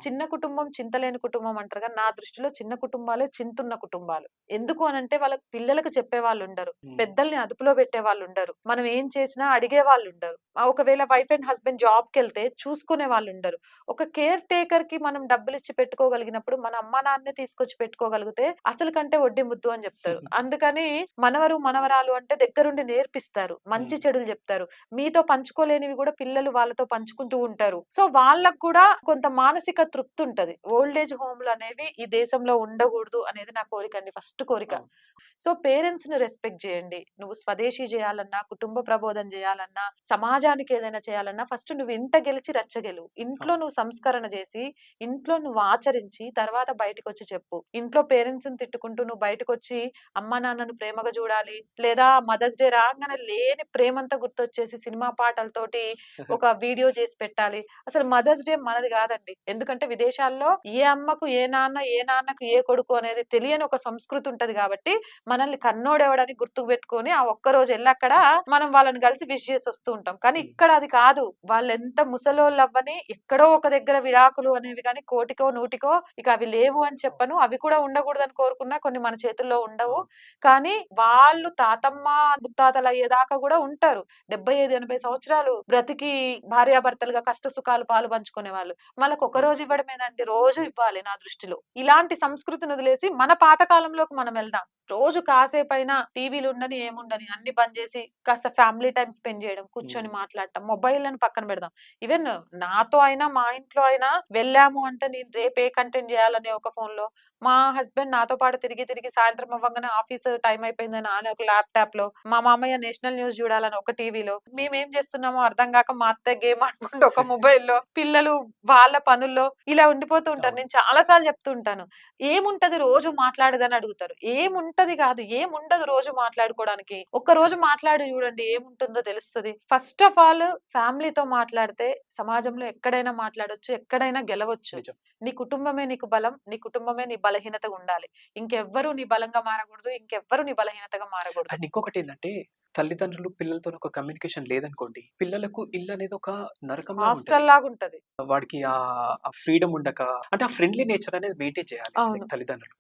చిన్న కుటుంబం చింతలేని కుటుంబం అంటారు కదా! నా దృష్టిలో చిన్న కుటుంబాలే చింతున్న కుటుంబాలు. ఎందుకు అనంటే వాళ్ళకి పిల్లలకి చెప్పేవాళ్ళుండరు. హ్మ్. పెద్దల్ని అదుపులో పెట్టేవాళ్ళుండరు. మనం ఏం చేసినా అడిగేవాళ్ళుండరు. ఒకవేళ వైఫ్ అండ్ హస్బెండ్ జాబ్‌కెళ్తే చూసుకునే వాళ్ళుండరు. ఒక కేర్ టేకర్‌కి మనం డబ్బులిచ్చి పెట్టుకోగలిగినప్పుడు మన అమ్మా నాన్నే తీసుకొచ్చి పెట్టుకోగలిగితే అసలు కంటే వడ్డీ ముద్దు అని జెప్తారు. అందుకని మనవరు, మనవరాలు అంటే దగ్గరుండి నేర్పిస్తారు. మంచి హ్మ్. చెడులు జెప్తారు. మీతో పంచుకోలేనివి గూడా పిల్లలు వాళ్ళతో పంచుకుంటూ ఉంటారు. సో, వాళ్ళకి కూడా కొంత మానసిక తృప్తుంటది. ఓల్డ్ ఏజ్ హోమ్‌లనేవి ఈ దేశంలో ఉండగూడదు అనేది నా కోరికండి. ఫస్ట్ కోరిక. అవును. సో, పేరెంట్స్‌ని రెస్పెక్ట్ జేయండి. నువ్వు స్వదేశీ జేయాలన్నా, కుటుంబ ప్రబోధం జేయాలన్నా, సమాజానికి ఏదైనా చేయాలన్నా ఫస్ట్ నువ్వు ఇంట గెలిచి రచ్చ గెలువు. ఇంట్లో అవును. నువ్వు సంస్కరణ జేసి, ఇంట్లో నువ్వు ఆచరించి తర్వాత బయటికొచ్చి చెప్పు. ఇంట్లో పేరెంట్స్‌ని తిట్టుకుంటూ నువ్వు బయటకొచ్చి అమ్మా, నాన్నను ప్రేమగా జూడాలి, లేదా మదర్స్ డే రాంగానే లేని ప్రేమంతా గుర్తొచ్చేసి సినిమా పాటలతోటి ఒక వీడియో జేసి పెట్టాలి. అసలు మదర్స్ డే మనది గాదండి. ఎందుకంటే విదేశాల్లో ఏ అమ్మకు ఏ నాన్న, ఏ నాన్నకు ఏ కొడుకు అనేది తెలియని ఒక సంస్కృతి ఉంటది గాబట్టి, మనల్ని కన్నోడెవడని గుర్తుకు పెట్టుకొని ఆ ఒక్కరోజు ఎళ్లక్కడ మనం వాళ్ళని కలిసి విష్ చేసి వస్తూ ఉంటాం. కానీ హ్మ్. ఇక్కడ అది కాదు. వాళ్ళెంత ముసలోళ్ళవ్వని ఎక్కడో ఒక దగ్గర విడాకులు అనేవి గాని కోటికో, నూటికో ఇక అవి లేవు అని చెప్పను. అవి కూడా ఉండకూడదని కోరుకున్నా కొన్ని మన చేతుల్లో ఉండవు. అవును. కానీ వాళ్ళు తాతమ్మ, ముత్తాతలయ్యేదాకా గూడా ఉంటారు. 75, 80 సంవత్సరాలు బ్రతికి భార్యాభర్తలుగా కష్ట సుఖాలు పాలు పంచుకునేవాళ్ళు. వాళ్ళకొక అవును. రోజు ఇవ్వడమేనండి. రోజు ఇవ్వాలి నా దృష్టిలో. ఇలాంటి సంస్కృతిని వదిలేసి మన పాత కాలంలోకి మనం వెళ్దాం. రోజు కాసేపైనా టీవీలుండని, ఏముండని అన్ని బంద్ జేసి కాస్త ఫ్యామిలీ టైమ్ స్పెండ్ జేయడం, కూర్చొని హ్మ్. మాట్లాడటం, మొబైల్‌లని పక్కన పెడదాం. ఈవెన్ నాతో అయినా, మా ఇంట్లో అయినా వెళ్ళాము అంటే నేను రేపు ఏ కంటెంట్ జేయాలనే ఒక ఫోన్‌లో, మా హస్బెండ్ నాతో పాటు తిరిగి, తిరిగి సాయంత్రం అవ్వంగానే ఆఫీస్ టైమ్ అయిపోయిందని ఆయన ఒక ల్యాప్‌టాప్‌లో, మా మామయ్య నేషనల్ న్యూస్ జూడాలని ఒక టీవీలో, మేమేం జేస్తున్నామో అర్థం గాక మా అత్తయ్య గేమ్ ఆడుకుంటూ ఒక మొబైల్‌లో, పిల్లలు వాళ్ళ పనుల్లో ఇలా ఉండిపోతూ ఉంటారు. అవును. నేను చాలా సార్లు చెప్తూ ఉంటాను. ఏముంటది రోజు మాట్లాడదని అడుగుతారు. ఏముంటది కాదు. ఏముండదు రోజు మాట్లాడుకోవడానికి. ఒక్క రోజు మాట్లాడి చూడండి ఏముంటుందో తెలుస్తది. ఫస్ట్ ఆఫ్ ఆల్ ఫ్యామిలీతో మాట్లాడితే సమాజంలో ఎక్కడైనా మాట్లాడొచ్చు. ఎక్కడైనా గెలవచ్చు. నిజం. నీ కుటుంబమే నీకు బలం. నీ కుటుంబమే నీ బలహీనతగా ఉండాలి. ఇంకెవ్వరు నీ బలంగా మారకూడదు. ఇంకెవ్వరు నీ బలహీనతగా మారకూడదు. అండ్ ఇంకొకటేందంటే, తల్లిదండ్రులు పిల్లలతోని ఒక కమ్యూనికేషన్ లేదనుకోండి, పిల్లలకు ఇల్లనేది ఒక నరకంలాగా ఉంటది. హాస్టల్ లాగుంటది. వాడికి ఆ ఫ్రీడమ్ ఉండక అంటే ఆ ఫ్రెండ్లీ నేచర్ అనేది మెయింటైన్ చేయాలి అవును. లైక్ తల్లిదండ్రులు.